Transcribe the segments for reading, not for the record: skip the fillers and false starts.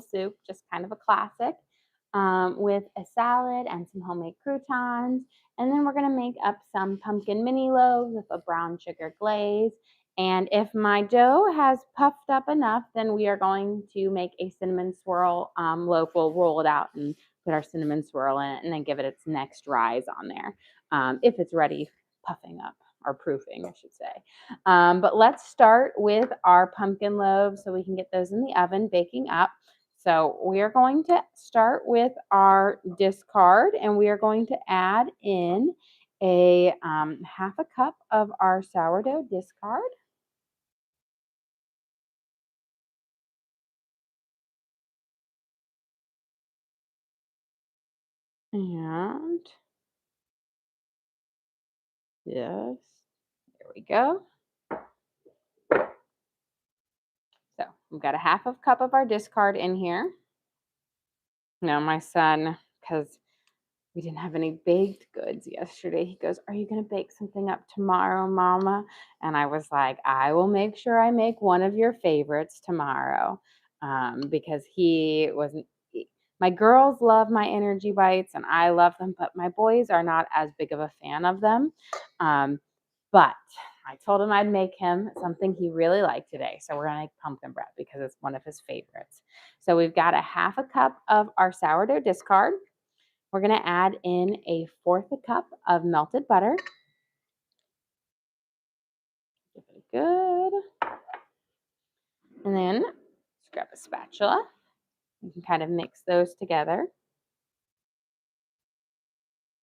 soup, just kind of a classic, with a salad and some homemade croutons. And then we're going to make up some pumpkin mini loaves with a brown sugar glaze. And if my dough has puffed up enough, then we are going to make a cinnamon swirl loaf. We'll roll it out and put our cinnamon swirl in it and then give it its next rise on there if it's ready puffing up or proofing, I should say. But let's start with our pumpkin loaves so we can get those in the oven baking up. So we are going to start with our discard and we are going to add in a half a cup of our sourdough discard. And yes, there we go. So we've got a half of cup of our discard in here. Now my son, because we didn't have any baked goods yesterday, he goes, "Are you going to bake something up tomorrow, Mama?" And I was like, "I will make sure I make one of your favorites tomorrow," because he wasn't. My girls love my energy bites and I love them, but my boys are not as big of a fan of them. But I told him I'd make him something he really liked today. So we're going to make pumpkin bread because it's one of his favorites. So we've got a half a cup of our sourdough discard. We're going to add in a fourth a cup of melted butter. Give it good. And then let's grab a spatula. You can kind of mix those together.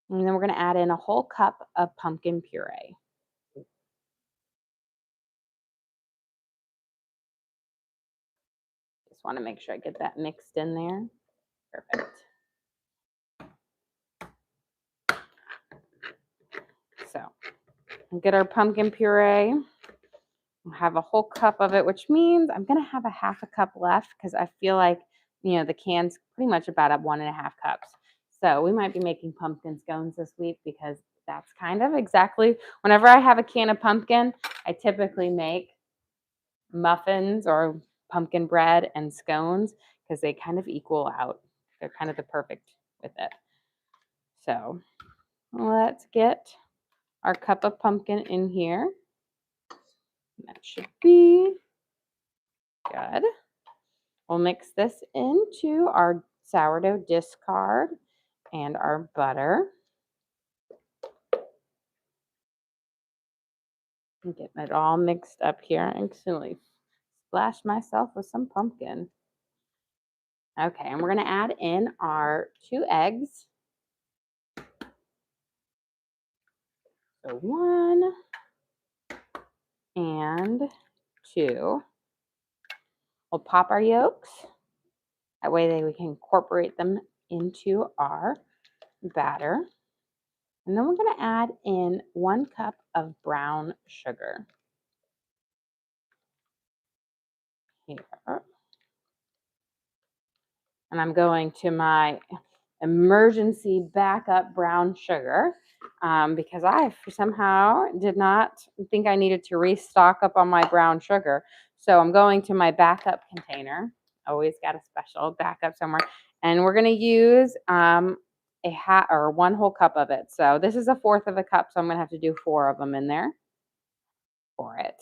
And then we're going to add in a whole cup of pumpkin puree. Just want to make sure I get that mixed in there. Perfect. So we'll get our pumpkin puree. We'll have a whole cup of it, which means I'm going to have a half a cup left because I feel like, the can's pretty much about at 1.5 cups. So we might be making pumpkin scones this week because that's kind of exactly, whenever I have a can of pumpkin, I typically make muffins or pumpkin bread and scones because they kind of equal out. They're kind of the perfect with it. So let's get our cup of pumpkin in here. That should be good. We'll mix this into our sourdough discard and our butter. And getting it all mixed up here and accidentally splash myself with some pumpkin. Okay, and we're going to add in our 2 eggs. So 1 and 2. We'll pop our yolks. That way we can incorporate them into our batter. And then we're going to add in 1 cup of brown sugar. Here. And I'm going to my emergency backup brown sugar because I somehow did not think I needed to restock up on my brown sugar. So I'm going to my backup container. Always got a special backup somewhere. And we're going to use a half or 1 whole cup of it. So this is a fourth of a cup. So I'm going to have to do 4 of them in there for it.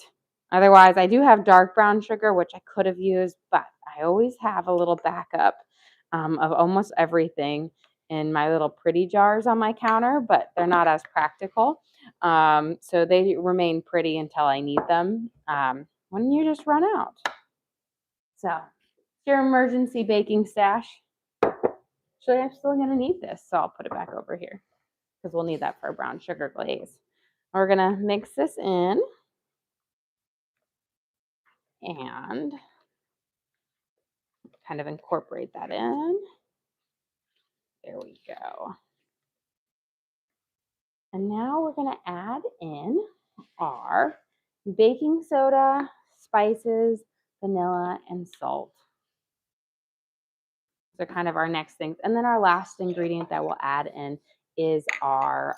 Otherwise, I do have dark brown sugar, which I could have used, but I always have a little backup of almost everything in my little pretty jars on my counter, but they're not as practical. So they remain pretty until I need them when you just run out. So your emergency baking stash. Actually, I'm still going to need this, so I'll put it back over here because we'll need that for a brown sugar glaze. We're going to mix this in. And kind of incorporate that in. There we go. And now we're going to add in our baking soda, spices, vanilla, and salt. Those are kind of our next things. And then our last ingredient that we'll add in is our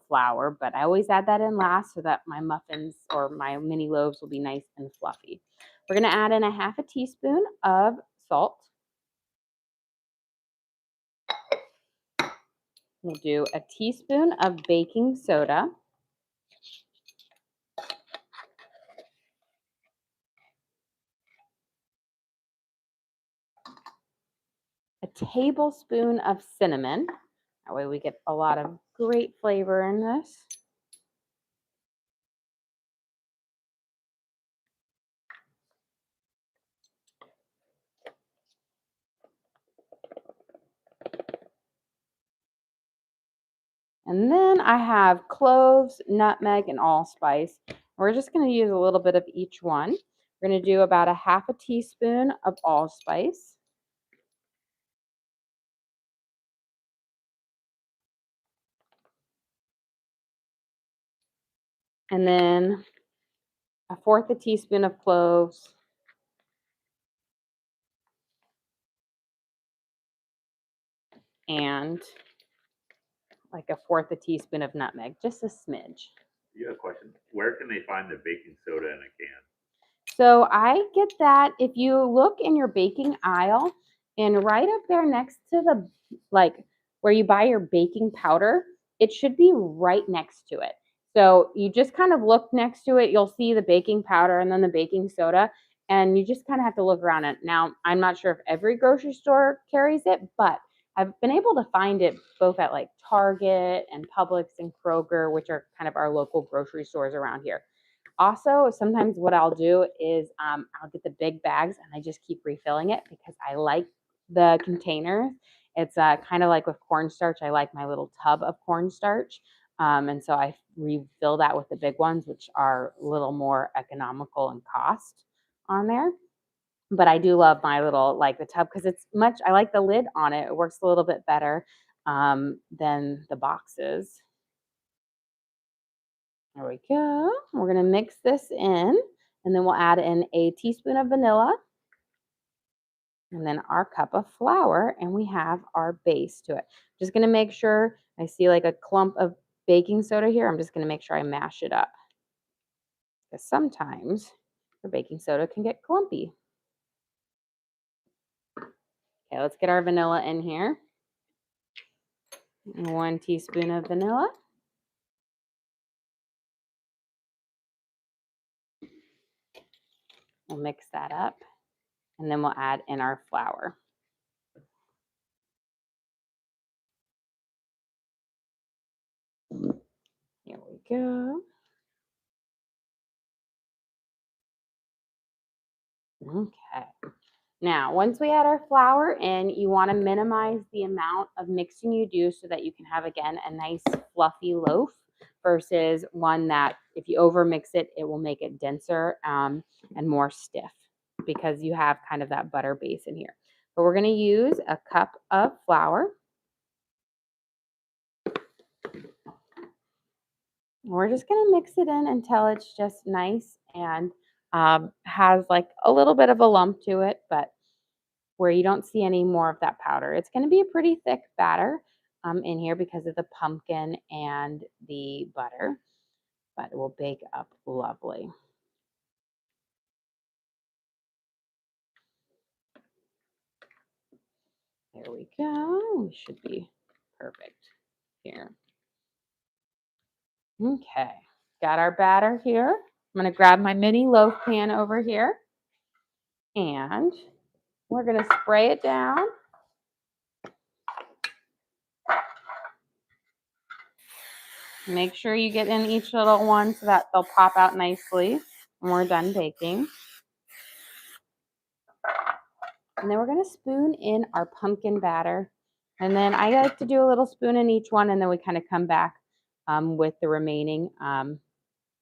flour. But I always add that in last so that my muffins or my mini loaves will be nice and fluffy. We're going to add in a half a teaspoon of salt. We'll do a teaspoon of baking soda, a tablespoon of cinnamon. That way we get a lot of great flavor in this. And then I have cloves, nutmeg, and allspice. We're just going to use a little bit of each one. We're going to do about a half a teaspoon of allspice. And then a fourth a teaspoon of cloves. And like a fourth a teaspoon of nutmeg, just a smidge. You have a question. Where can they find the baking soda in a can? So I get that if you look in your baking aisle and right up there next to the like where you buy your baking powder, it should be right next to it. So you just kind of look next to it, you'll see the baking powder and then the baking soda, and you just kind of have to look around it. Now, I'm not sure if every grocery store carries it, but I've been able to find it both at like Target and Publix and Kroger, which are kind of our local grocery stores around here. Also, sometimes what I'll do is I'll get the big bags and I just keep refilling it because I like the containers. It's kind of like with cornstarch. I like my little tub of cornstarch. And so I refill that with the big ones, which are a little more economical in cost on there. But I do love my little, like the tub, because it's much, I like the lid on it. It works a little bit better than the boxes. There we go. We're going to mix this in, and then we'll add in a teaspoon of vanilla and then our cup of flour, and we have our base to it. Just going to make sure I see like a clump of baking soda here. I'm just going to make sure I mash it up because sometimes your baking soda can get clumpy. Okay, let's get our vanilla in here. 1 teaspoon of vanilla. We'll mix that up, and then we'll add in our flour. Here we go. Okay. Now, once we add our flour in, you want to minimize the amount of mixing you do so that you can have, again, a nice fluffy loaf versus one that if you overmix it, it will make it denser and more stiff because you have kind of that butter base in here. But we're going to use a cup of flour. We're just going to mix it in until it's just nice and has like a little bit of a lump to it, but where you don't see any more of that powder. It's going to be a pretty thick batter in here because of the pumpkin and the butter, but it will bake up lovely. There we go. We should be perfect here. Okay, got our batter here. I'm going to grab my mini loaf pan over here and we're going to spray it down. Make sure you get in each little one so that they'll pop out nicely when we're done baking. And then we're going to spoon in our pumpkin batter. And then I like to do a little spoon in each one, and then we kind of come back with the remaining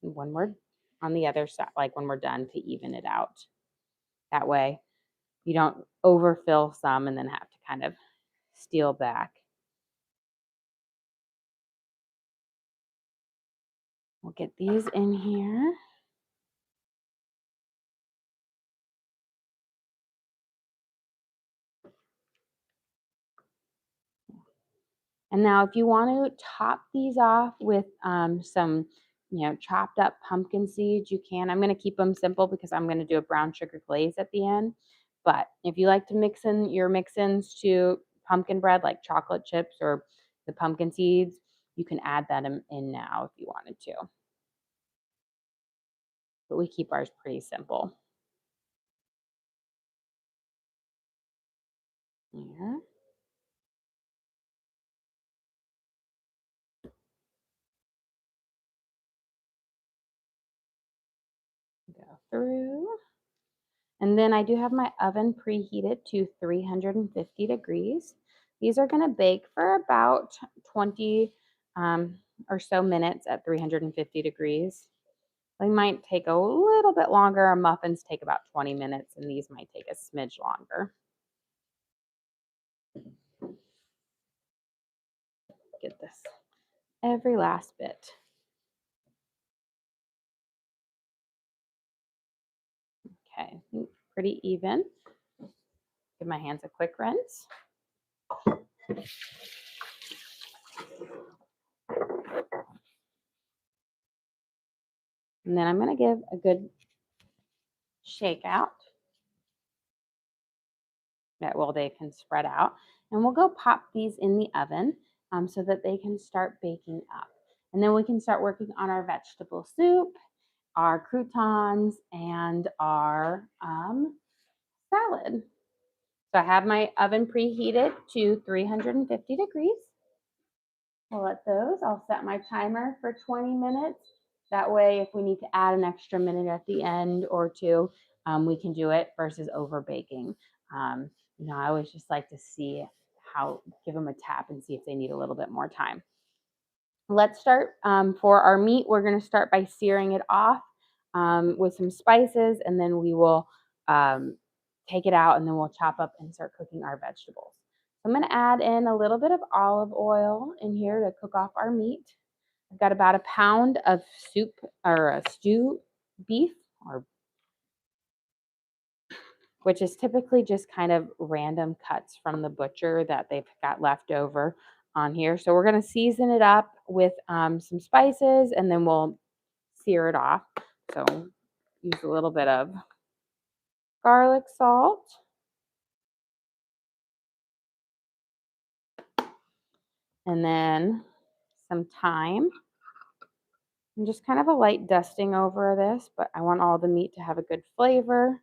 when we're on the other side, like when we're done, to even it out. That way you don't overfill some and then have to kind of steal back. We'll get these in here. And now if you want to top these off with some, chopped up pumpkin seeds, you can. I'm going to keep them simple because I'm going to do a brown sugar glaze at the end. But if you like to mix in your mix-ins to pumpkin bread, like chocolate chips or the pumpkin seeds, you can add that in now if you wanted to. But we keep ours pretty simple. Here. Go through. And then I do have my oven preheated to 350 degrees. These are going to bake for about 20 or so minutes at 350 degrees. They might take a little bit longer. Our muffins take about 20 minutes, and these might take a smidge longer. Get this every last bit. Okay, pretty even. Give my hands a quick rinse. And then I'm going to give a good shake out. That well, they can spread out. And we'll go pop these in the oven so that they can start baking up. And then we can start working on our vegetable soup, our croutons, and our salad. So I have my oven preheated to 350 degrees. We'll let those. I'll set my timer for 20 minutes. That way, if we need to add an extra minute at the end or two, we can do it versus over baking. I always just like to see give them a tap and see if they need a little bit more time. Let's start for our meat. We're going to start by searing it off with some spices, and then we will take it out, and then we'll chop up and start cooking our vegetables. I'm going to add in a little bit of olive oil in here to cook off our meat. I've got about a pound of soup or a stew beef, which is typically just kind of random cuts from the butcher that they've got left over on here. So we're going to season it up with some spices, and then we'll sear it off. So use a little bit of garlic salt. And then some thyme. And just kind of a light dusting over this, but I want all the meat to have a good flavor.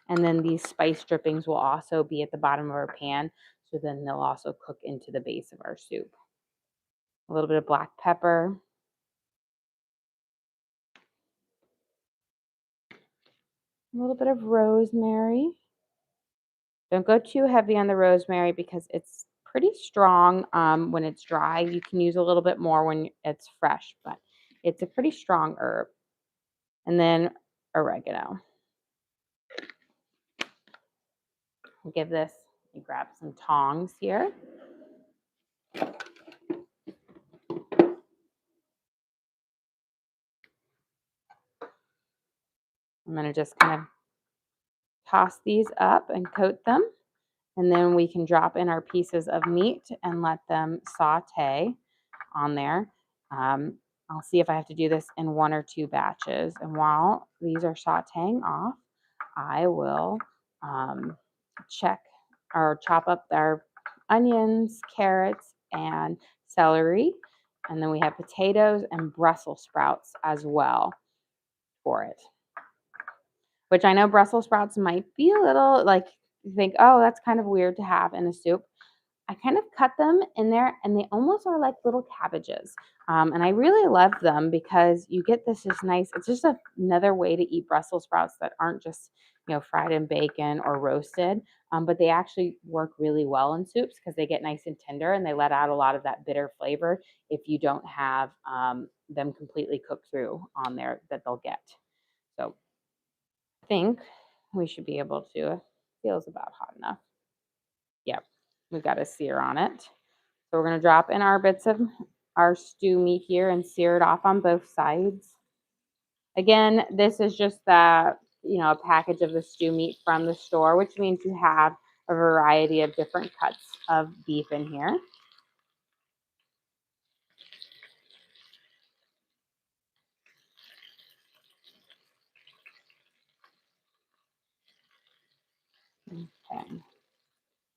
And then these spice drippings will also be at the bottom of our pan, so then they'll also cook into the base of our soup. A little bit of black pepper. A little bit of rosemary. Don't go too heavy on the rosemary because it's pretty strong when it's dry. You can use a little bit more when it's fresh, but it's a pretty strong herb. And then oregano. Give this, you grab some tongs here. I'm going to just kind of toss these up and coat them. And then we can drop in our pieces of meat and let them saute on there. I'll see if I have to do this in 1 or 2 batches. And while these are sauteing off, I will check or chop up our onions, carrots, and celery. And then we have potatoes and Brussels sprouts as well for it. Which I know Brussels sprouts might be a little like, you think, oh, that's kind of weird to have in a soup. I kind of cut them in there, and they almost are like little cabbages. And I really love them because you get this just nice, it's just another way to eat Brussels sprouts that aren't just, fried in bacon or roasted, but they actually work really well in soups because they get nice and tender and they let out a lot of that bitter flavor if you don't have them completely cooked through on there that they'll get. So I think we should be able to, feels about hot enough. Yep, we've got a sear on it. So we're going to drop in our bits of our stew meat here and sear it off on both sides. Again, this is just a package of the stew meat from the store, which means you have a variety of different cuts of beef in here. Okay.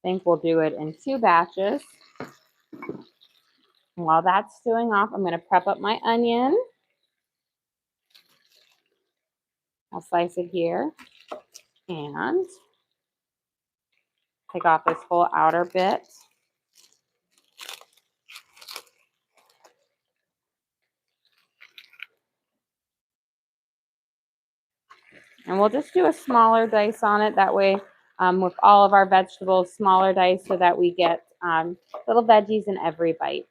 think we'll do it in 2 batches. And while that's stewing off, I'm going to prep up my onion. I'll slice it here and take off this whole outer bit. And we'll just do a smaller dice on it. That way, with all of our vegetables, smaller dice so that we get little veggies in every bite.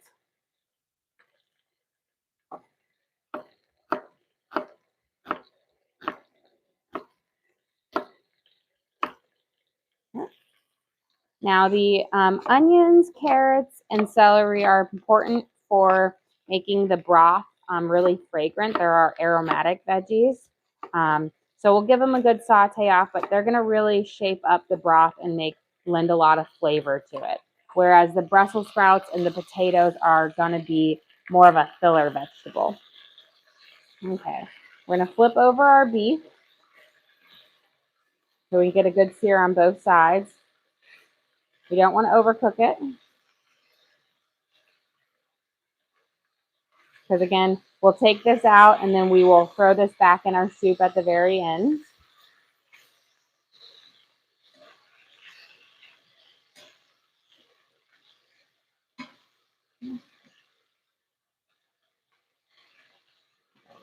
Now the onions, carrots, and celery are important for making the broth really fragrant. There are aromatic veggies. So we'll give them a good saute off, but they're going to really shape up the broth and lend a lot of flavor to it. Whereas the Brussels sprouts and the potatoes are going to be more of a filler vegetable. Okay, we're going to flip over our beef so we get a good sear on both sides. We don't want to overcook it, because again, we'll take this out and then we will throw this back in our soup at the very end. There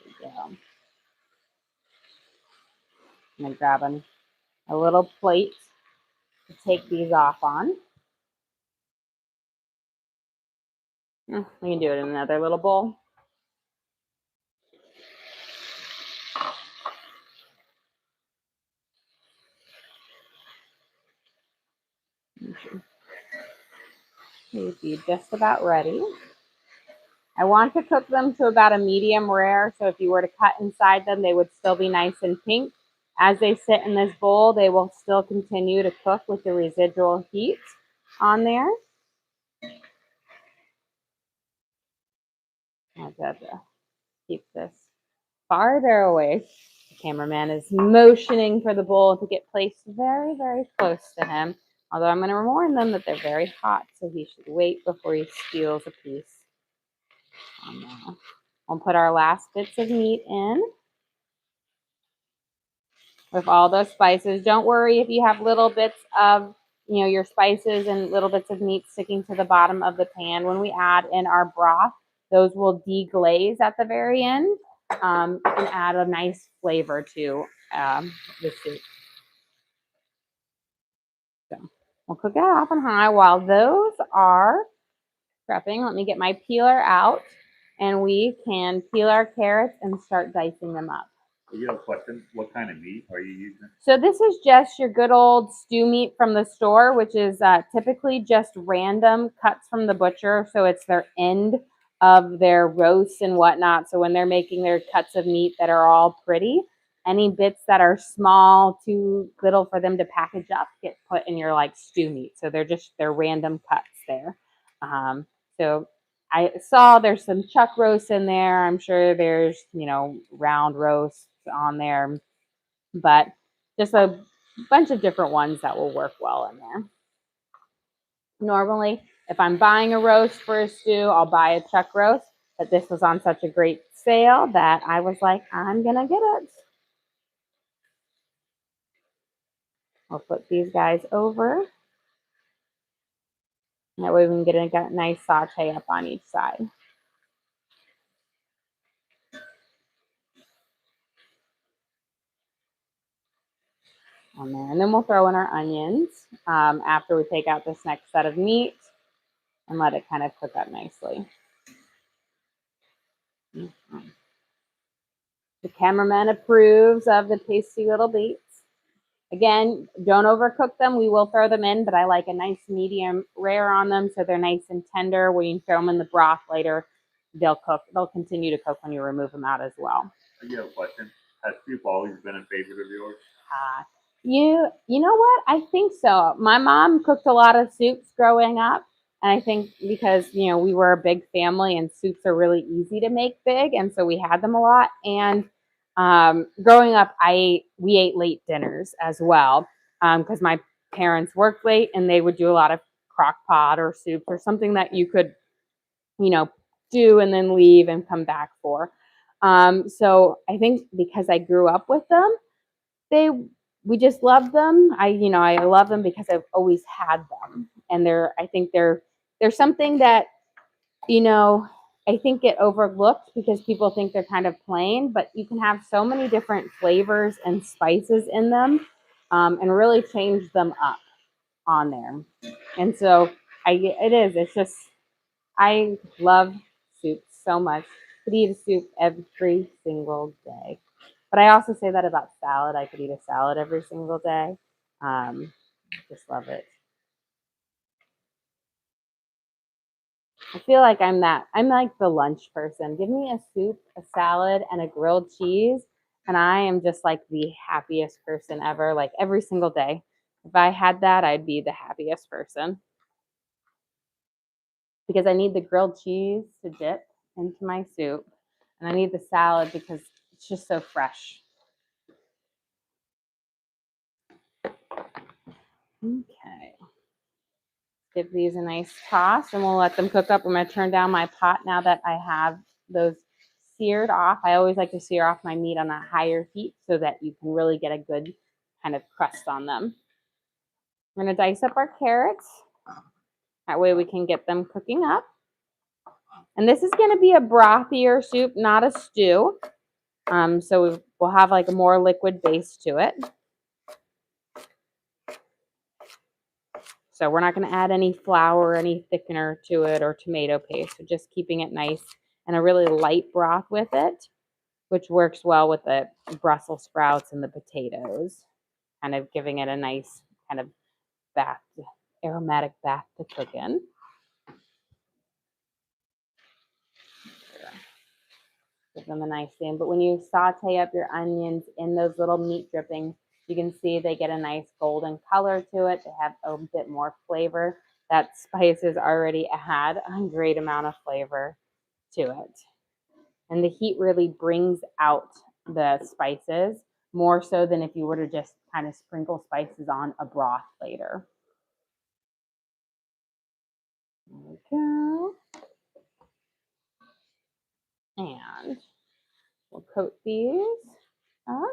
we go. I'm going to grab a little plate to take these off on. We can do it in another little bowl. These be just about ready. I want to cook them to about a medium rare, so if you were to cut inside them, they would still be nice and pink. As they sit in this bowl, they will still continue to cook with the residual heat on there. I've got to keep this farther away. The cameraman is motioning for the bowl to get placed very, very close to him. Although I'm going to warn them that they're very hot, so he should wait before he steals a piece. We'll put our last bits of meat in with all those spices. Don't worry if you have little bits of your spices and little bits of meat sticking to the bottom of the pan. When we add in our broth, those will deglaze at the very end and add a nice flavor to the soup. So we'll cook it off on high while those are prepping. Let me get my peeler out and we can peel our carrots and start dicing them up. You have a question? What kind of meat are you using? So this is just your good old stew meat from the store, which is typically just random cuts from the butcher. So it's their end of their roasts and whatnot. So when they're making their cuts of meat that are all pretty, any bits that are small, too little for them to package up, get put in your stew meat. So they're random cuts there. So I saw there's some chuck roast in there. I'm sure there's round roast on there, but just a bunch of different ones that will work well in there. Normally, if I'm buying a roast for a stew, I'll buy a chuck roast, but this was on such a great sale that I was like, I'm gonna get it. I'll flip these guys over. That way we can get a nice saute up on each side. On there. And then we'll throw in our onions after we take out this next set of meat and let it kind of cook up nicely. Mm-hmm. The cameraman approves of the tasty little beets. Again, don't overcook them. We will throw them in, but I like a nice medium rare on them so they're nice and tender. When you throw them in the broth later, they'll cook. They'll continue to cook when you remove them out as well. You have a question? Has soup always been a favorite of yours? You know what? I think so. My mom cooked a lot of soups growing up. And I think because, we were a big family and soups are really easy to make big. And so we had them a lot. And growing up, we ate late dinners as well. Because my parents worked late and they would do a lot of crock pot or soup or something that you could, do and then leave and come back for. So I think because I grew up with them, they we just love them. I love them because I've always had them, and I think they're something that you know I think get overlooked because people think they're kind of plain, but you can have so many different flavors and spices in them, and really change them up on there. And so it's just I love soup so much. Could eat a soup every single day. But I also say that about salad. I could eat a salad every single day. Just love it. I feel like I'm like the lunch person. Give me a soup, a salad, and a grilled cheese, and I am just like the happiest person ever, like every single day. If I had that, I'd be the happiest person because I need the grilled cheese to dip into my soup, and I need the salad because it's just so fresh. Okay. Give these a nice toss and we'll let them cook up. I'm going to turn down my pot now that I have those seared off. I always like to sear off my meat on a higher heat so that you can really get a good kind of crust on them. We're going to dice up our carrots. That way we can get them cooking up. And this is going to be a brothier soup, not a stew. So we'll have like a more liquid base to it. So we're not going to add any flour or any thickener to it or tomato paste. So just keeping it nice and a really light broth with it, which works well with the Brussels sprouts and the potatoes, kind of giving it a nice kind of bath, aromatic bath to cook in. Give them a nice thing. But when you saute up your onions in those little meat drippings, you can see they get a nice golden color to it. They have a bit more flavor. That spice has already had a great amount of flavor to it. And the heat really brings out the spices more so than if you were to just kind of sprinkle spices on a broth later. There we go. And we'll coat these up.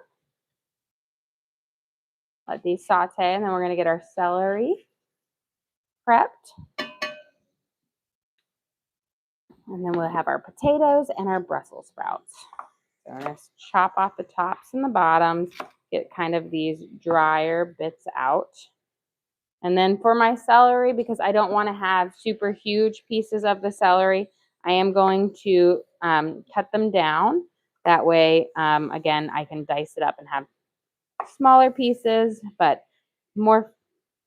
Let these saute, and then we're going to get our celery prepped. And then we'll have our potatoes and our Brussels sprouts. So we're going to chop off the tops and the bottoms, get kind of these drier bits out. And then for my celery, because I don't want to have super huge pieces of the celery, I am going to cut them down. That way, again, I can dice it up and have smaller pieces, but more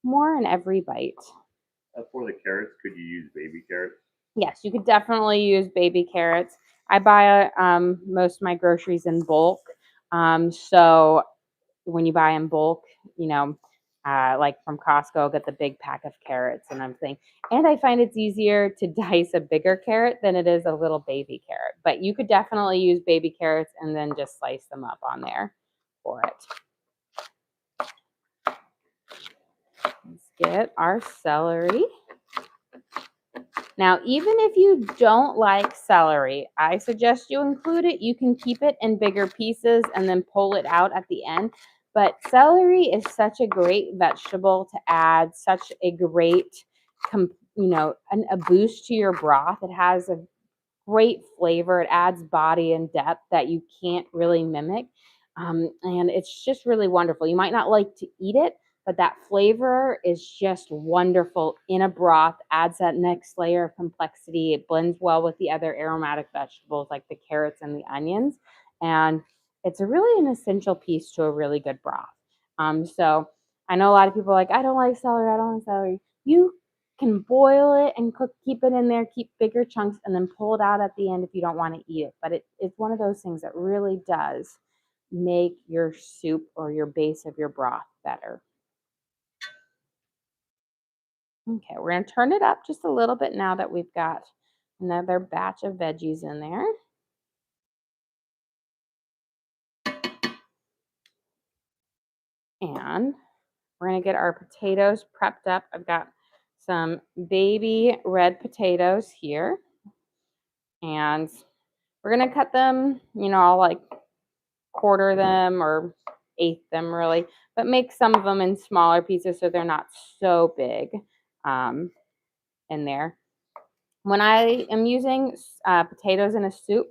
in every bite. For the carrots, could you use baby carrots? Yes, you could definitely use baby carrots. I buy most of my groceries in bulk. So when you buy in bulk, like from Costco, I'll get the big pack of carrots and everything. And I find it's easier to dice a bigger carrot than it is a little baby carrot. But you could definitely use baby carrots and then just slice them up on there for it. Let's get our celery. Now, even if you don't like celery, I suggest you include it. You can keep it in bigger pieces and then pull it out at the end. But celery is such a great vegetable to add, such a great, a boost to your broth. It has a great flavor. It adds body and depth that you can't really mimic. And it's just really wonderful. You might not like to eat it, but that flavor is just wonderful in a broth, adds that next layer of complexity. It blends well with the other aromatic vegetables like the carrots and the onions. And it's really an essential piece to a really good broth. So I know a lot of people are like, I don't like celery, I don't like celery. You can boil it and keep it in there, keep bigger chunks, and then pull it out at the end if you don't want to eat it. But it's one of those things that really does make your soup or your base of your broth better. Okay, we're going to turn it up just a little bit now that we've got another batch of veggies in there. And We're going to get our potatoes prepped up. I've got some baby red potatoes here. And we're going to cut them, I'll like quarter them or eighth them really, but make some of them in smaller pieces so they're not so big in there. When I am using potatoes in a soup,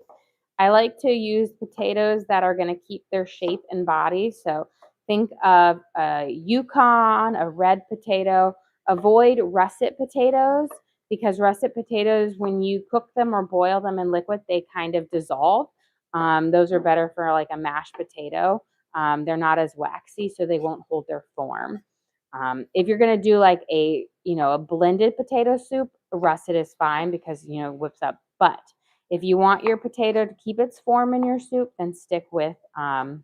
I like to use potatoes that are going to keep their shape and body. So think of a Yukon, a red potato. Avoid russet potatoes because russet potatoes, when you cook them or boil them in liquid, they kind of dissolve. Those are better for like a mashed potato. They're not as waxy, so they won't hold their form. If you're going to do like a blended potato soup, russet is fine because, whips up. But if you want your potato to keep its form in your soup, then stick with, a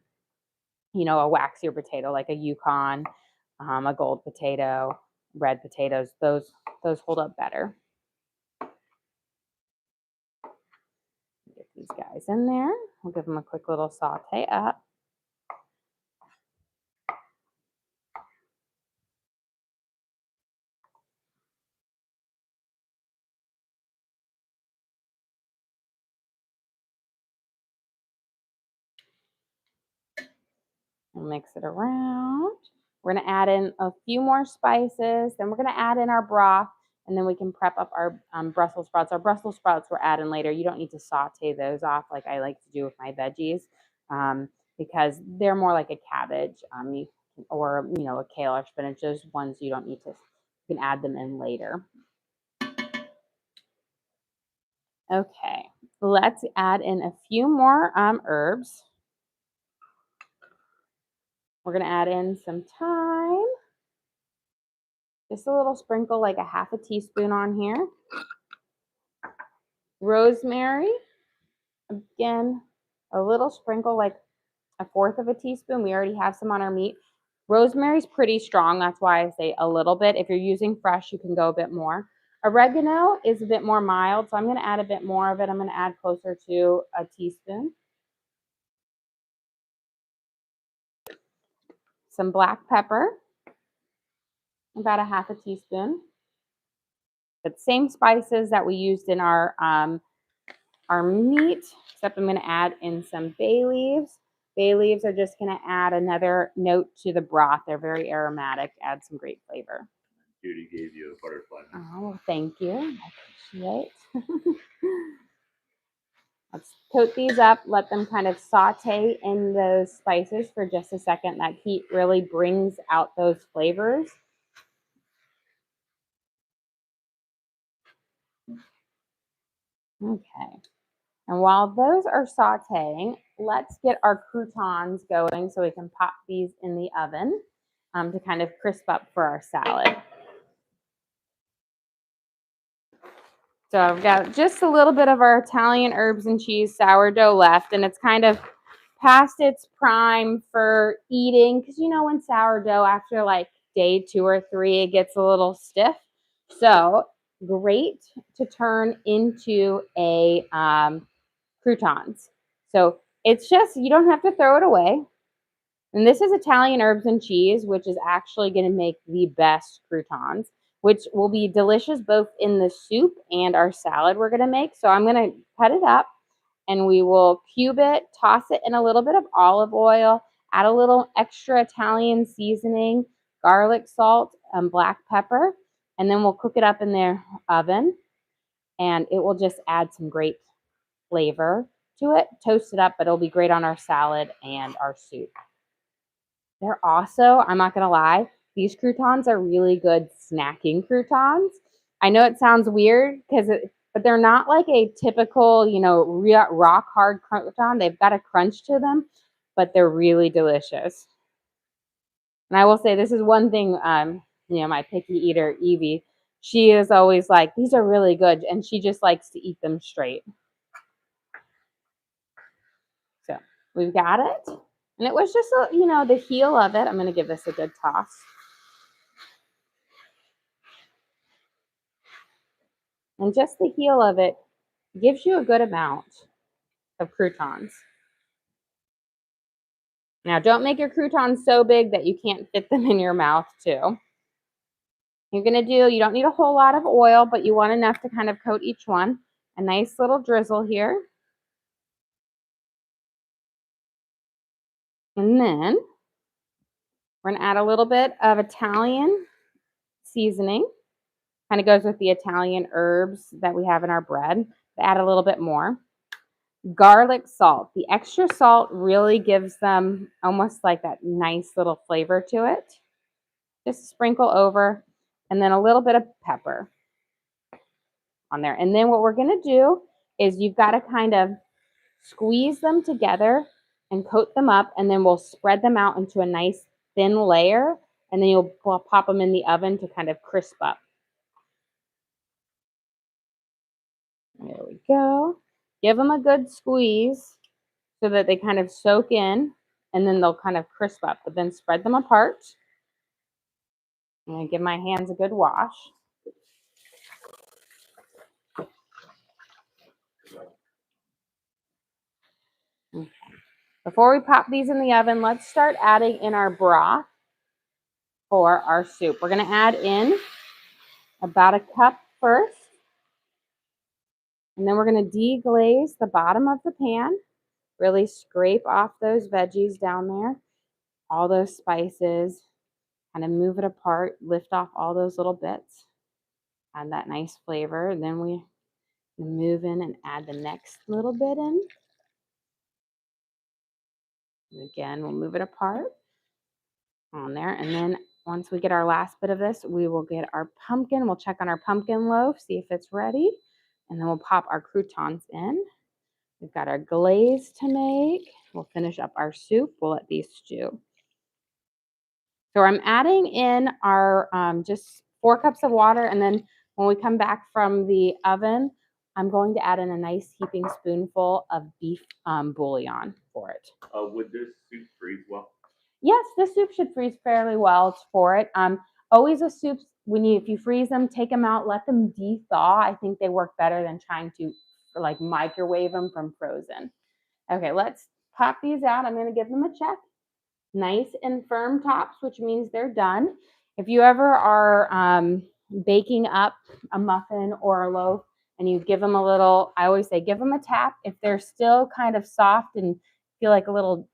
waxier potato like a Yukon, a gold potato, red potatoes. Those hold up better. Get these guys in there. We'll give them a quick little saute up. We'll mix it around. We're going to add in a few more spices. Then we're going to add in our broth, and then we can prep up our Brussels sprouts. Our Brussels sprouts we're adding later. You don't need to saute those off like I like to do with my veggies because they're more like a cabbage or, a kale or spinach. Those ones you don't need to. You can add them in later. Okay, let's add in a few more herbs. We're going to add in some thyme. Just a little sprinkle, like a half a teaspoon on here. Rosemary, again, a little sprinkle, like a fourth of a teaspoon. We already have some on our meat. Rosemary's pretty strong. That's why I say a little bit. If you're using fresh, you can go a bit more. Oregano is a bit more mild, so I'm going to add a bit more of it. I'm going to add closer to a teaspoon. Some black pepper, about a half a teaspoon. But same spices that we used in our meat, except I'm going to add in some bay leaves. Bay leaves are just going to add another note to the broth. They're very aromatic, add some great flavor. Judy gave you a butterfly. Oh, well, thank you. I appreciate it. Let's coat these up, let them kind of saute in those spices for just a second. That heat really brings out those flavors. Okay. And while those are sauteing, let's get our croutons going so we can pop these in the oven to kind of crisp up for our salad. So I've got just a little bit of our Italian herbs and cheese sourdough left, and it's kind of past its prime for eating because when sourdough after like day 2 or 3 it gets a little stiff. So great to turn into a croutons. So it's just, you don't have to throw it away. And this is Italian herbs and cheese, which is actually going to make the best croutons, which will be delicious both in the soup and our salad we're going to make. So I'm going to cut it up and we will cube it, toss it in a little bit of olive oil, add a little extra Italian seasoning, garlic salt, and black pepper, and then we'll cook it up in the oven and it will just add some great flavor to it. Toast it up, but it'll be great on our salad and our soup. They're also, I'm not going to lie, these croutons are really good snacking croutons. I know it sounds weird but they're not like a typical, rock hard crouton. They've got a crunch to them, but they're really delicious. And I will say this is one thing, my picky eater, Evie, she is always like, these are really good. And she just likes to eat them straight. So we've got it. And it was just, the heel of it. I'm going to give this a good toss. And just the heel of it gives you a good amount of croutons. Now, don't make your croutons so big that you can't fit them in your mouth too. You don't need a whole lot of oil, but you want enough to kind of coat each one. A nice little drizzle here. And then we're going to add a little bit of Italian seasoning. Kind of goes with the Italian herbs that we have in our bread. Add a little bit more. Garlic salt. The extra salt really gives them almost like that nice little flavor to it. Just sprinkle over, and then a little bit of pepper on there. And then what we're going to do is you've got to kind of squeeze them together and coat them up, and then we'll spread them out into a nice thin layer, and then you'll pop them in the oven to kind of crisp up. There we go. Give them a good squeeze so that they kind of soak in, and then they'll kind of crisp up. But then spread them apart. I'm going to give my hands a good wash. Okay. Before we pop these in the oven, let's start adding in our broth for our soup. We're going to add in about a cup first. And then we're going to deglaze the bottom of the pan. Really scrape off those veggies down there, all those spices, kind of move it apart, lift off all those little bits, add that nice flavor. And then we move in and add the next little bit in. And again, we'll move it apart on there. And then once we get our last bit of this, we will get our pumpkin. We'll check on our pumpkin loaf, see if it's ready. And then we'll pop our croutons in. We've got our glaze to make. We'll finish up our soup. We'll let these stew. So I'm adding in our just 4 cups of water. And then when we come back from the oven, I'm going to add in a nice heaping spoonful of beef bouillon for it. Would this soup freeze well? Yes, this soup should freeze fairly well for it. Always with soups, if you freeze them, take them out, let them de-thaw. I think they work better than trying to like microwave them from frozen. Okay, let's pop these out. I'm going to give them a check. Nice and firm tops, which means they're done. If you ever are baking up a muffin or a loaf and you give them a little, I always say give them a tap. If they're still kind of soft and feel like a little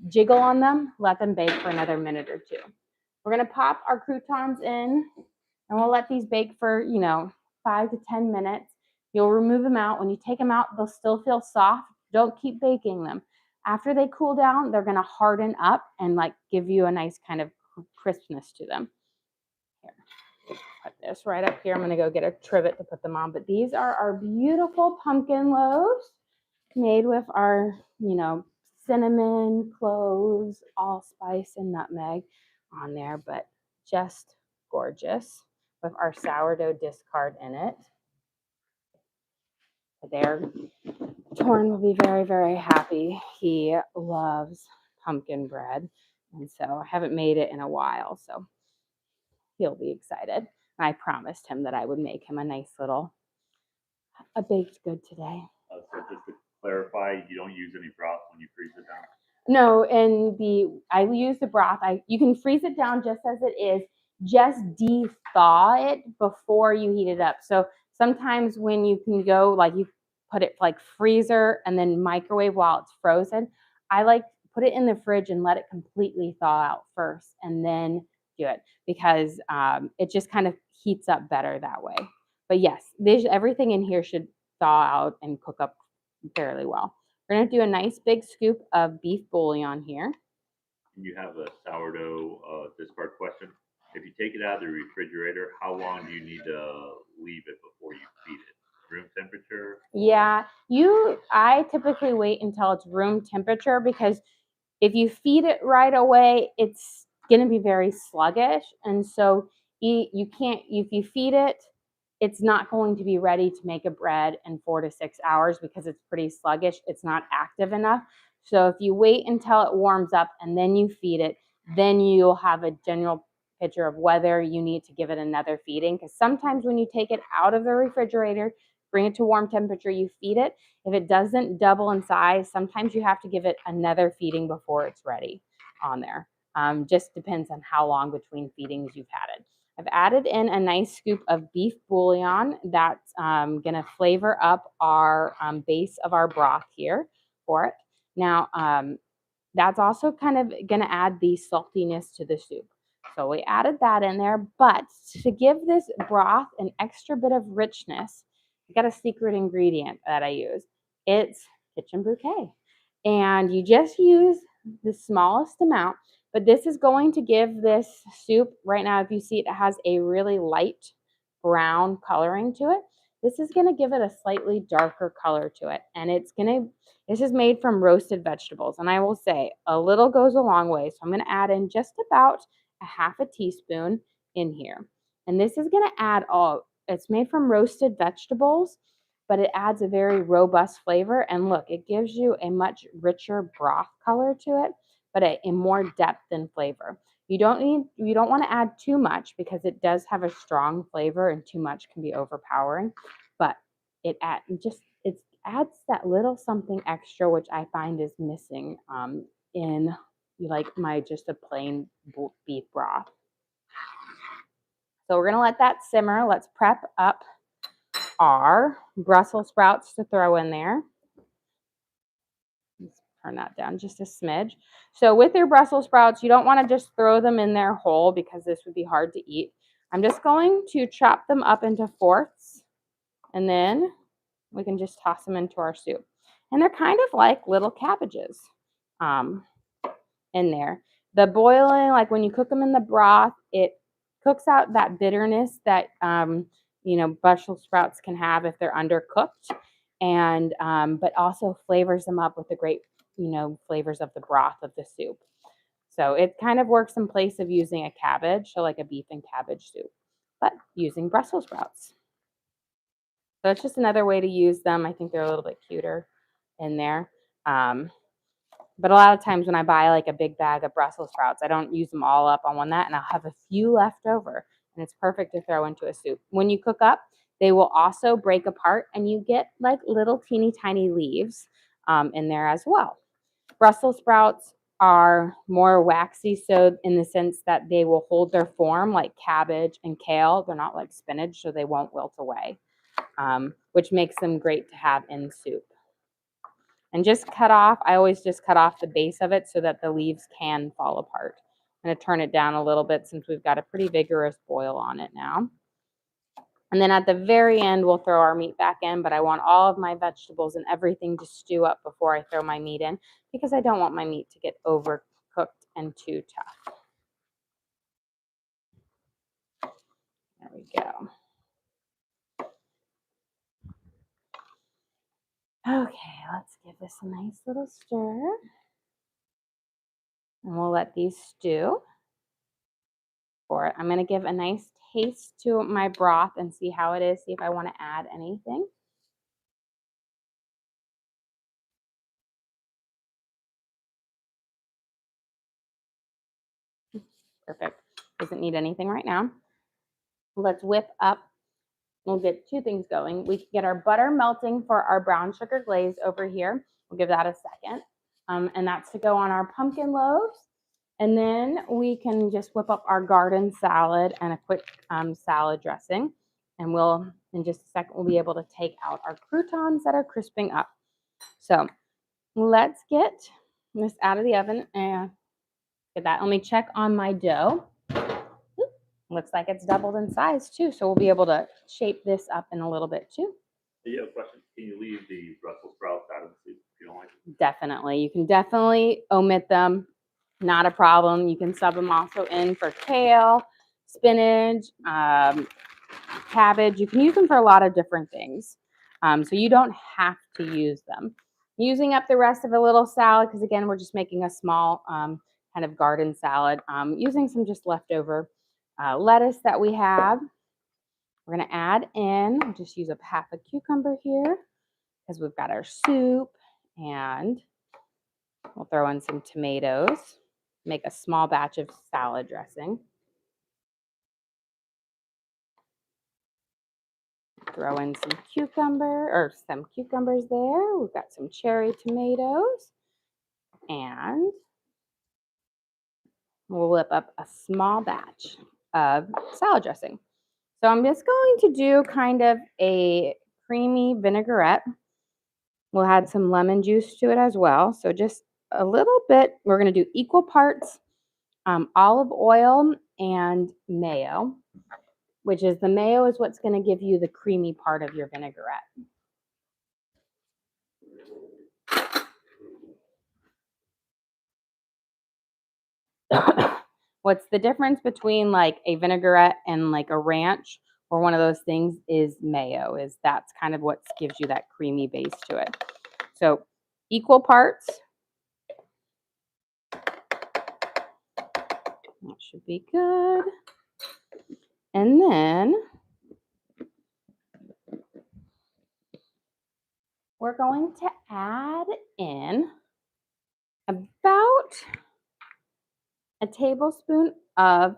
jiggle on them, let them bake for another minute or 2. We're going to pop our croutons in, and we'll let these bake for 5 to 10 minutes. You'll remove them out. When you take them out, they'll still feel soft. Don't keep baking them. After they cool down, they're going to harden up and like give you a nice kind of crispness to them. Here, put this right up here. I'm going to go get a trivet to put them on. But these are our beautiful pumpkin loaves made with our, cinnamon, cloves, allspice, and nutmeg on there, but just gorgeous with our sourdough discard in it. There, Torn will be very, very happy. He loves pumpkin bread, and so I haven't made it in a while, so he'll be excited. And I promised him that I would make him a baked good today. So just to clarify, you don't use any broth when you freeze it down? No, I use the broth. You can freeze it down just as it is. Just de-thaw it before you heat it up. So sometimes when you can go, like you put it like freezer and then microwave while it's frozen, I like put it in the fridge and let it completely thaw out first and then do it because it just kind of heats up better that way. But yes, everything in here should thaw out and cook up fairly well. We're going to do a nice big scoop of beef bouillon here. You have a sourdough discard question. If you take it out of the refrigerator, how long do you need to leave it before you feed it? Room temperature? Yeah, I typically wait until it's room temperature because if you feed it right away, it's going to be very sluggish. And so you can't, if you feed it, it's not going to be ready to make a bread in 4 to 6 hours because it's pretty sluggish. It's not active enough. So if you wait until it warms up and then you feed it, then you'll have a general picture of whether you need to give it another feeding. Because sometimes when you take it out of the refrigerator, bring it to warm temperature, you feed it. If it doesn't double in size, sometimes you have to give it another feeding before it's ready on there. Just depends on how long between feedings you've had it. I've added in a nice scoop of beef bouillon that's going to flavor up our base of our broth here for it. Now, that's also kind of going to add the saltiness to the soup. So we added that in there, but to give this broth an extra bit of richness, I got a secret ingredient that I use. It's kitchen bouquet. And you just use the smallest amount, but this is going to give this soup, right now, if you see it has a really light brown coloring to it. This is going to give it a slightly darker color to it. And this is made from roasted vegetables. And I will say a little goes a long way. So I'm going to add in just about a half a teaspoon in here. And this is going to add it's made from roasted vegetables, but it adds a very robust flavor. And look, it gives you a much richer broth color to it, but a more depth in flavor. You don't want to add too much because it does have a strong flavor and too much can be overpowering, but it adds that little something extra, which I find is missing in like just a plain beef broth. So we're going to let that simmer. Let's prep up our Brussels sprouts to throw in there. Let's turn that down just a smidge. So with your Brussels sprouts, you don't want to just throw them in there whole because this would be hard to eat. I'm just going to chop them up into fourths, and then we can just toss them into our soup. And they're kind of like little cabbages in there. The boiling, like when you cook them in the broth, it cooks out that bitterness that Brussels sprouts can have if they're undercooked, and but also flavors them up with the great flavors of the broth of the soup. So it kind of works in place of using a cabbage, so like a beef and cabbage soup, but using Brussels sprouts. So it's just another way to use them. I think they're a little bit cuter in there. But a lot of times when I buy like a big bag of Brussels sprouts, I don't use them all up on that, and I'll have a few left over, and it's perfect to throw into a soup. When you cook up, they will also break apart, and you get like little teeny tiny leaves in there as well. Brussels sprouts are more waxy, so in the sense that they will hold their form like cabbage and kale. They're not like spinach, so they won't wilt away, which makes them great to have in soup. And I always just cut off the base of it so that the leaves can fall apart. I'm going to turn it down a little bit since we've got a pretty vigorous boil on it now. And then at the very end, we'll throw our meat back in, but I want all of my vegetables and everything to stew up before I throw my meat in because I don't want my meat to get overcooked and too tough. There we go. Okay, let's give this a nice little stir. And we'll let these stew for it. I'm going to give a nice taste to my broth and see how it is, see if I want to add anything. Perfect. Doesn't need anything right now. Let's whip up. We'll get two things going. We get our butter melting for our brown sugar glaze over here. We'll give that a second. And that's to go on our pumpkin loaves. And then we can just whip up our garden salad and a quick salad dressing. And in just a second, we'll be able to take out our croutons that are crisping up. So let's get this out of the oven and get that. Let me check on my dough. Looks like it's doubled in size too, so we'll be able to shape this up in a little bit too. You have a question? Can you leave the Brussels sprouts out of the soup if you don't like it? Definitely. You can definitely omit them. Not a problem. You can sub them also in for kale, spinach, cabbage. You can use them for a lot of different things. So you don't have to use them. Using up the rest of a little salad, because again, we're just making a small kind of garden salad. Using some just leftover lettuce that we have. We're going to add in, I'll just use up half a cucumber here because we've got our soup, and we'll throw in some tomatoes, make a small batch of salad dressing. Throw in some cucumbers there. We've got some cherry tomatoes. And we'll whip up a small batch of salad dressing. So I'm just going to do kind of a creamy vinaigrette. We'll add some lemon juice to it as well. So just a little bit. We're going to do equal parts olive oil and mayo, which is the mayo is what's going to give you the creamy part of your vinaigrette. What's the difference between like a vinaigrette and like a ranch or one of those things is mayo, is that's kind of what gives you that creamy base to it. So equal parts. That should be good. And then we're going to add in about a tablespoon of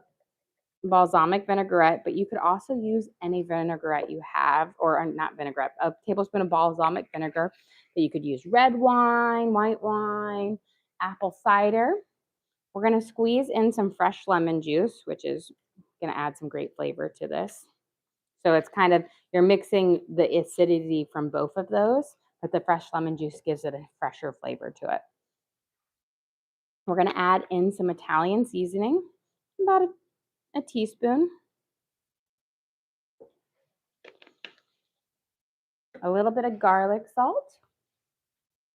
balsamic vinaigrette, but you could also use any vinaigrette you have, or not vinaigrette, a tablespoon of balsamic vinegar. But you could use red wine, white wine, apple cider. We're going to squeeze in some fresh lemon juice, which is going to add some great flavor to this. So it's kind of, you're mixing the acidity from both of those, but the fresh lemon juice gives it a fresher flavor to it. We're going to add in some Italian seasoning, about a teaspoon. A little bit of garlic salt.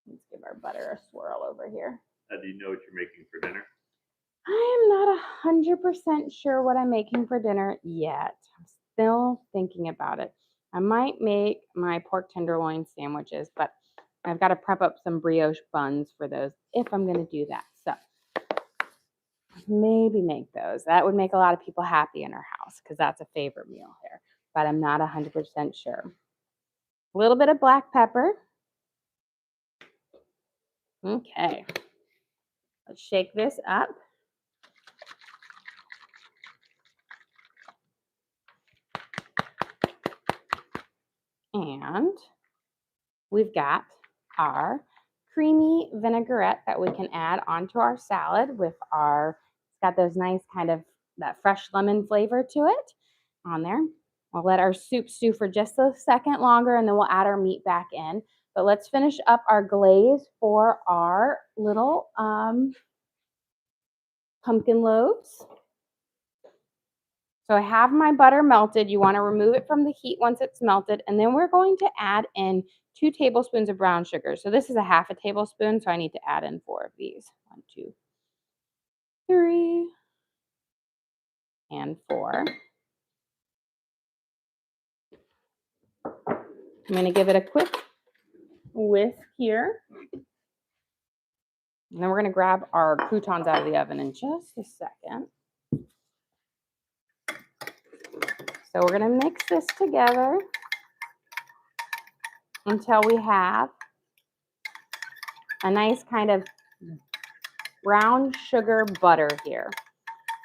Let's give our butter a swirl over here. Do you know what you're making for dinner? I am not 100% sure what I'm making for dinner yet. I'm still thinking about it. I might make my pork tenderloin sandwiches, but I've got to prep up some brioche buns for those if I'm going to do that. So maybe make those. That would make a lot of people happy in our house because that's a favorite meal here, but I'm not 100% sure. A little bit of black pepper. Okay. Let's shake this up. And we've got our creamy vinaigrette that we can add onto our salad with our, it's got those nice kind of that fresh lemon flavor to it on there. We'll let our soup stew for just a second longer and then we'll add our meat back in. But let's finish up our glaze for our little pumpkin loaves. So I have my butter melted. You want to remove it from the heat once it's melted. And then we're going to add in 2 tablespoons of brown sugar. So this is a half a tablespoon. So I need to add in 4 of these. 1, 2, 3, and 4. I'm going to give it a quick whisk here. And then we're going to grab our croutons out of the oven in just a second. So we're going to mix this together until we have a nice kind of brown sugar butter here.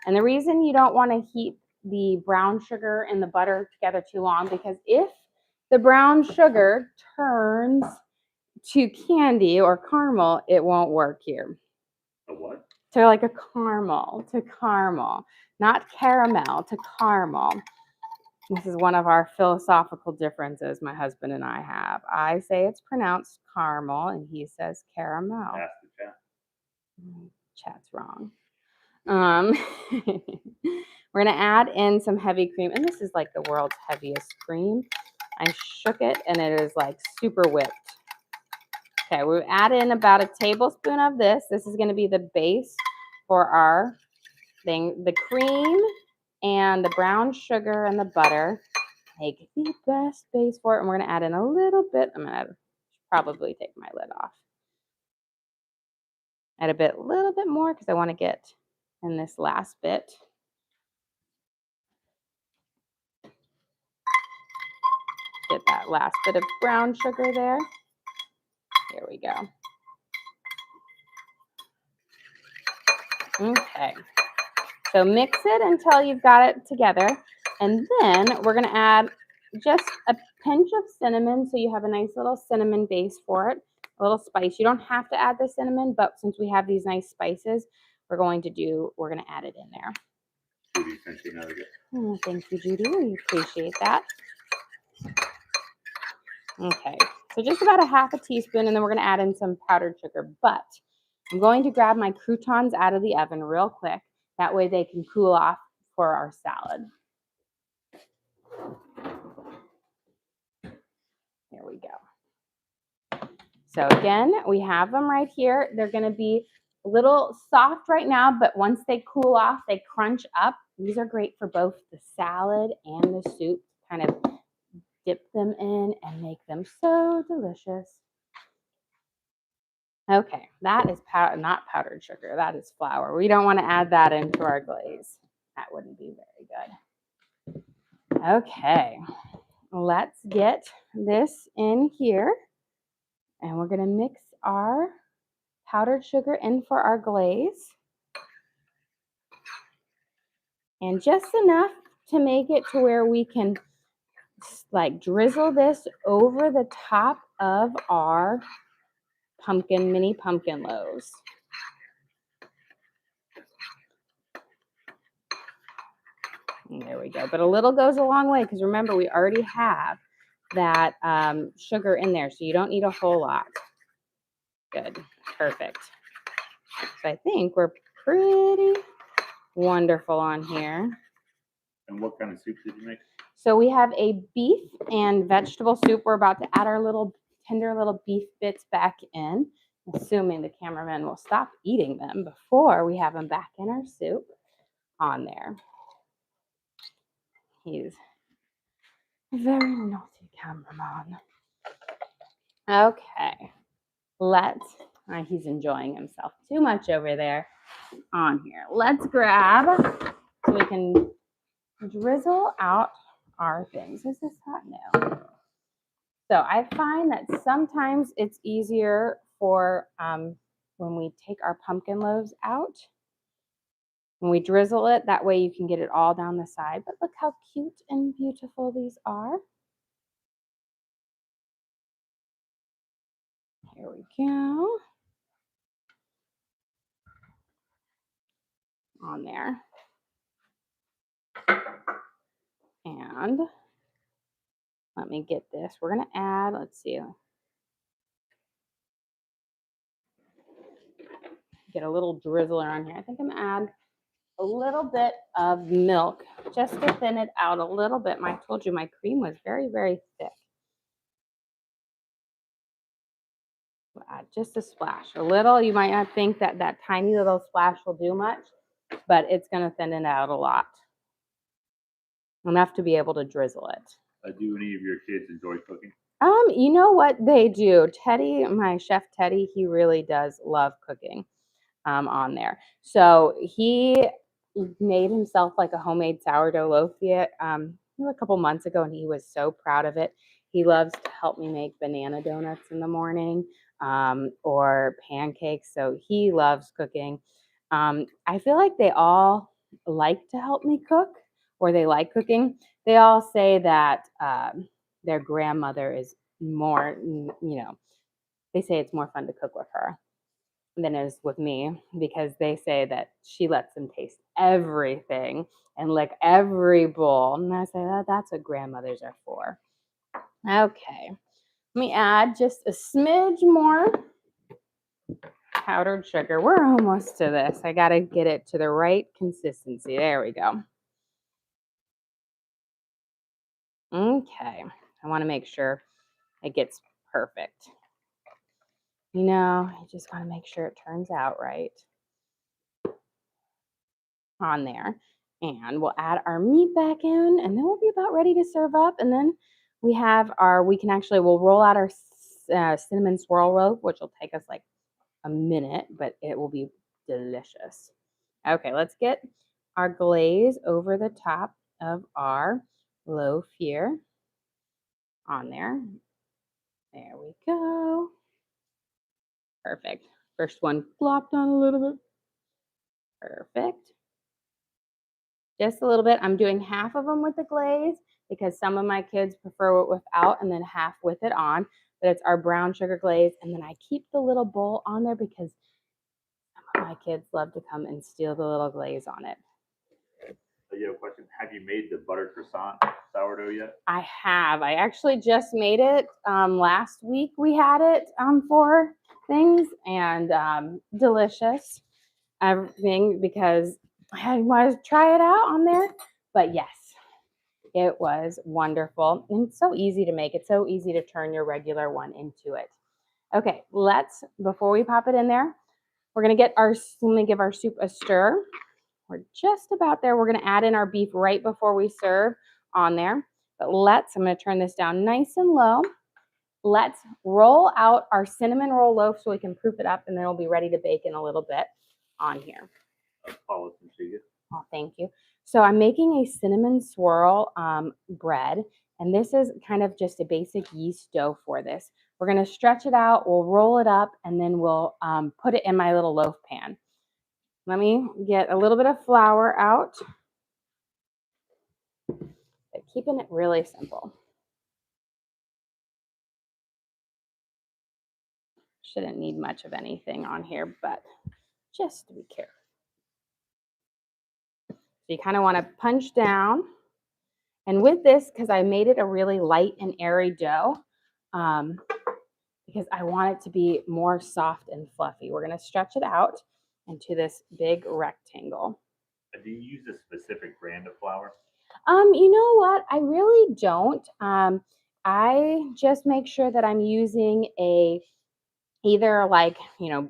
And the reason you don't want to heat the brown sugar and the butter together too long, because if the brown sugar turns to candy or caramel, it won't work here. A what? So like a caramel to caramel, not caramel to caramel. This is one of our philosophical differences my husband and I have. I say it's pronounced caramel and he says caramel. Ask the chat. Chat's wrong. We're going to add in some heavy cream. And this is like the world's heaviest cream. I shook it and it is like super whipped. Okay, we add in about a tablespoon of this. This is going to be the base for our thing. The cream and the brown sugar and the butter make the best base for it. And we're going to add in a little bit. I'm going to probably take my lid off. Add a little bit more because I want to get in this last bit. Get that last bit of brown sugar there. Here we go. Okay. So mix it until you've got it together. And then we're going to add just a pinch of cinnamon so you have a nice little cinnamon base for it, a little spice. You don't have to add the cinnamon, but since we have these nice spices, we're going to add it in there. Judy finishing out again. Oh, thank you, Judy. We appreciate that. Okay, so just about a half a teaspoon, and then we're going to add in some powdered sugar. But I'm going to grab my croutons out of the oven real quick. That way they can cool off for our salad. There we go. So again, we have them right here. They're going to be a little soft right now, but once they cool off, they crunch up. These are great for both the salad and the soup. Kind of dip them in and make them so delicious. Okay, that is not powdered sugar. That is flour. We don't want to add that into our glaze. That wouldn't be very good. Okay, let's get this in here. And we're going to mix our powdered sugar in for our glaze. And just enough to make it to where we can like drizzle this over the top of our mini pumpkin loaves. And there we go. But a little goes a long way because remember, we already have that sugar in there, so you don't need a whole lot. Good. Perfect. So I think we're pretty wonderful on here. And what kind of soup did you make? So we have a beef and vegetable soup. We're about to add our little tender little beef bits back in, assuming the cameraman will stop eating them before we have them back in our soup on there. He's a very naughty cameraman. Okay, he's enjoying himself too much over there on here. Let's grab so we can drizzle out our things. Is this hot? No. So I find that sometimes it's easier for when we take our pumpkin loaves out, when we drizzle it, that way you can get it all down the side. But look how cute and beautiful these are. Here we go. On there. And let me get this. We're going to add, let's see. Get a little drizzler on here. I think I'm going to add a little bit of milk just to thin it out a little bit. I told you my cream was very, very thick. We'll add just a splash. A little, you might not think that that tiny little splash will do much, but it's going to thin it out a lot. Enough to be able to drizzle it. Do any of your kids enjoy cooking? You know what they do? Teddy, my chef Teddy, he really does love cooking on there. So he made himself like a homemade sourdough loaf a couple months ago, and he was so proud of it. He loves to help me make banana donuts in the morning or pancakes. So he loves cooking. I feel like they all like to help me cook, or they like cooking. They all say that their grandmother is more, they say it's more fun to cook with her than it is with me, because they say that she lets them taste everything and lick every bowl. And I say that's what grandmothers are for. Okay, let me add just a smidge more powdered sugar. We're almost to this. I got to get it to the right consistency. There we go. Okay, I want to make sure it gets perfect. I just want to make sure it turns out right on there. And we'll add our meat back in, and then we'll be about ready to serve up. And then we'll roll out our cinnamon swirl loaf, which will take us like a minute, but it will be delicious. Okay, let's get our glaze over the top of our loaf here on there. There we go. Perfect. First one glopped on a little bit. Perfect. Just a little bit. I'm doing half of them with the glaze because some of my kids prefer it without and then half with it on. But it's our brown sugar glaze. And then I keep the little bowl on there because my kids love to come and steal the little glaze on it. So you have a question. Have you made the butter croissant sourdough yet? I have. I actually just made it last week. We had it for things and delicious everything because I wanted to try it out on there. But yes, it was wonderful. And it's so easy to make. It's so easy to turn your regular one into it. Okay, before we pop it in there, we're going to give our soup a stir. We're just about there. We're going to add in our beef right before we serve on there. But I'm going to turn this down nice and low. Let's roll out our cinnamon roll loaf so we can proof it up, and then we'll be ready to bake in a little bit on here. Follow some sugar. Oh, thank you. So I'm making a cinnamon swirl bread, and this is kind of just a basic yeast dough for this. We're going to stretch it out, we'll roll it up, and then we'll put it in my little loaf pan. Let me get a little bit of flour out, but keeping it really simple. Shouldn't need much of anything on here, but just to be careful. So you kind of want to punch down. And with this, because I made it a really light and airy dough, because I want it to be more soft and fluffy, we're going to stretch it out into this big rectangle. Do you use a specific brand of flour? You know what? I really don't. I just make sure that I'm using either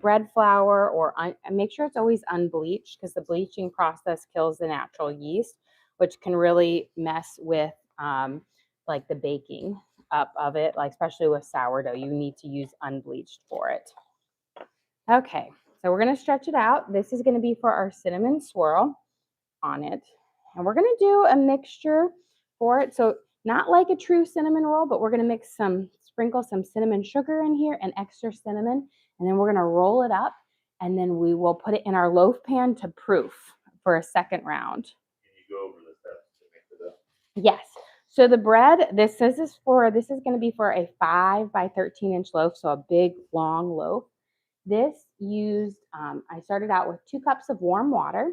bread flour or make sure it's always unbleached because the bleaching process kills the natural yeast, which can really mess with like the baking up of it, like especially with sourdough. You need to use unbleached for it. Okay, so we're going to stretch it out. This is going to be for our cinnamon swirl on it. And we're going to do a mixture for it. So not like a true cinnamon roll, but we're going to sprinkle some cinnamon sugar in here and extra cinnamon. And then we're going to roll it up. And then we will put it in our loaf pan to proof for a second round. Can you go over the steps to make the dough? Yes. So the bread, this is going to be for a 5 by 13 inch loaf. So a big, long loaf. This I started out with 2 cups of warm water.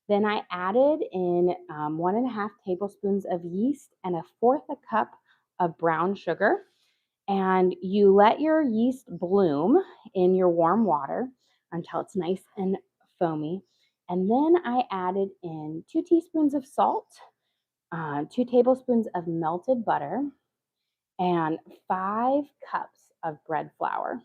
Then I added in 1.5 tablespoons of yeast and 1/4 cup of brown sugar. And you let your yeast bloom in your warm water until it's nice and foamy. And then I added in 2 teaspoons of salt, 2 tablespoons of melted butter, and 5 cups of bread flour.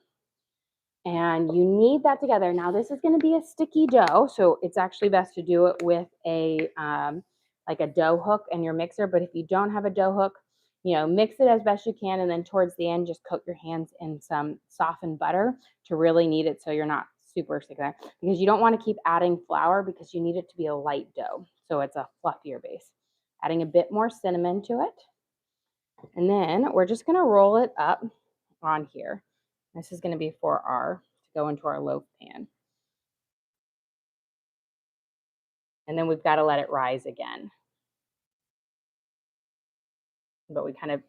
And you knead that together. Now this is going to be a sticky dough, so it's actually best to do it with a like a dough hook in your mixer. But if you don't have a dough hook, mix it as best you can, and then towards the end, just coat your hands in some softened butter to really knead it so you're not super sticky. Because you don't want to keep adding flour because you need it to be a light dough, so it's a fluffier base. Adding a bit more cinnamon to it, and then we're just going to roll it up on here. This is going to be to go into our loaf pan. And then we've got to let it rise again. But we kind of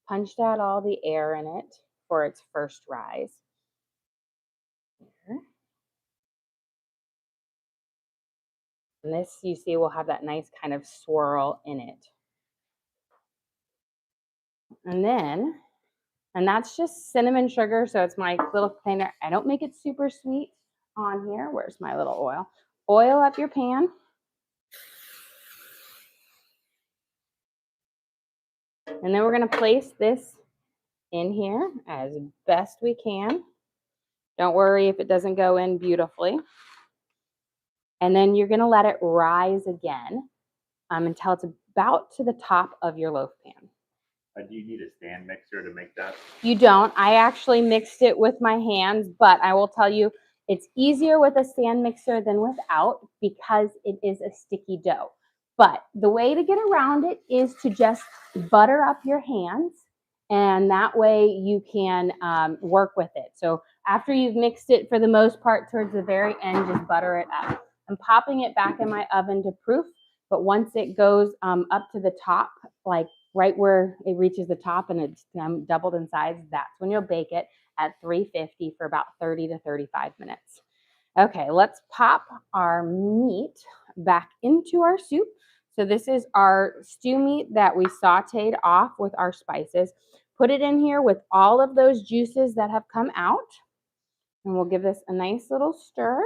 punched out all the air in it for its first rise. Here. And this, you see, will have that nice kind of swirl in it. And that's just cinnamon sugar, so it's my little container. I don't make it super sweet on here. Where's my little oil? Oil up your pan. And then we're going to place this in here as best we can. Don't worry if it doesn't go in beautifully. And then you're going to let it rise again until it's about to the top of your loaf pan. Do you need a stand mixer to make that? You don't. I actually mixed it with my hands, but I will tell you it's easier with a stand mixer than without because it is a sticky dough. But the way to get around it is to just butter up your hands, and that way you can work with it. So after you've mixed it for the most part towards the very end, just butter it up. I'm popping it back in my oven to proof, but once it goes up to the top like right where it reaches the top and it's doubled in size, that's when you'll bake it at 350 for about 30 to 35 minutes. Okay, let's pop our meat back into our soup. So this is our stew meat that we sauteed off with our spices. Put it in here with all of those juices that have come out. And we'll give this a nice little stir.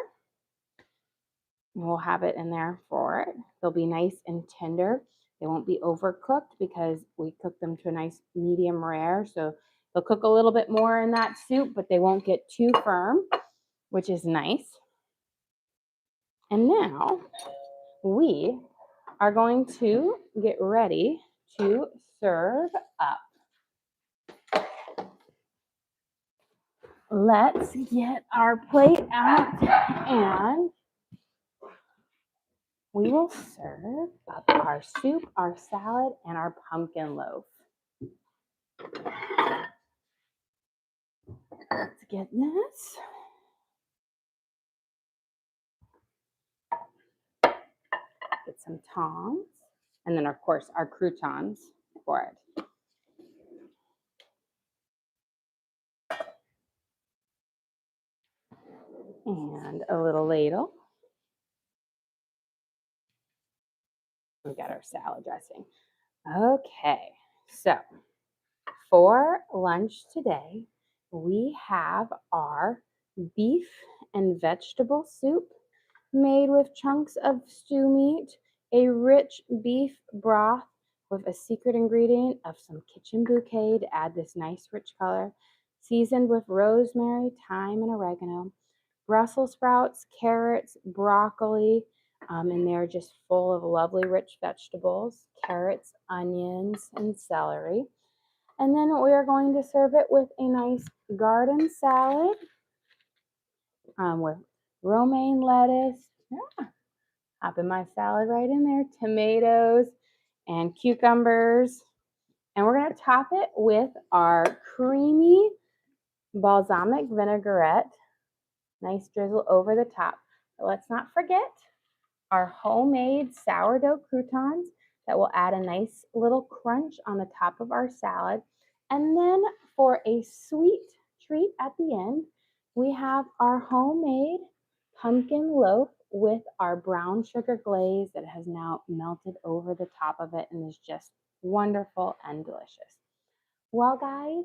And we'll have it in there for it. They'll be nice and tender. They won't be overcooked because we cook them to a nice medium rare. So they'll cook a little bit more in that soup, but they won't get too firm, which is nice. And now we are going to get ready to serve up. Let's get our plate out and we will serve up our soup, our salad, and our pumpkin loaf. Let's get this. Get some tongs. And then, of course, our croutons for it. And a little ladle. We got our salad dressing. Okay, so for lunch today, we have our beef and vegetable soup made with chunks of stew meat, a rich beef broth with a secret ingredient of some kitchen bouquet to add this nice rich color, seasoned with rosemary, thyme, and oregano, Brussels sprouts, carrots, broccoli, and they're just full of lovely rich vegetables, carrots, onions, and celery. And then we are going to serve it with a nice garden salad with romaine lettuce. Popping my salad right in there, tomatoes and cucumbers. And we're going to top it with our creamy balsamic vinaigrette. Nice drizzle over the top. But let's not forget our homemade sourdough croutons that will add a nice little crunch on the top of our salad. And then for a sweet treat at the end, we have our homemade pumpkin loaf with our brown sugar glaze that has now melted over the top of it and is just wonderful and delicious. Well, guys,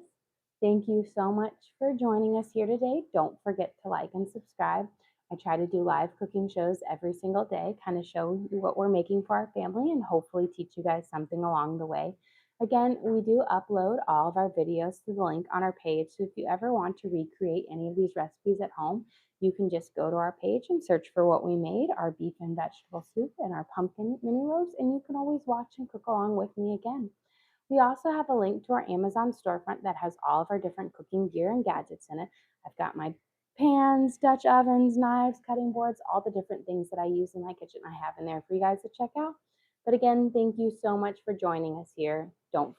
thank you so much for joining us here today. Don't forget to like and subscribe. I try to do live cooking shows every single day, kind of show you what we're making for our family and hopefully teach you guys something along the way. Again, we do upload all of our videos to the link on our page. So if you ever want to recreate any of these recipes at home, you can just go to our page and search for what we made, our beef and vegetable soup and our pumpkin mini loaves, and you can always watch and cook along with me again. We also have a link to our Amazon storefront that has all of our different cooking gear and gadgets in it. I've got my pans, Dutch ovens, knives, cutting boards, all the different things that I use in my kitchen I have in there for you guys to check out. But again, thank you so much for joining us here. Don't forget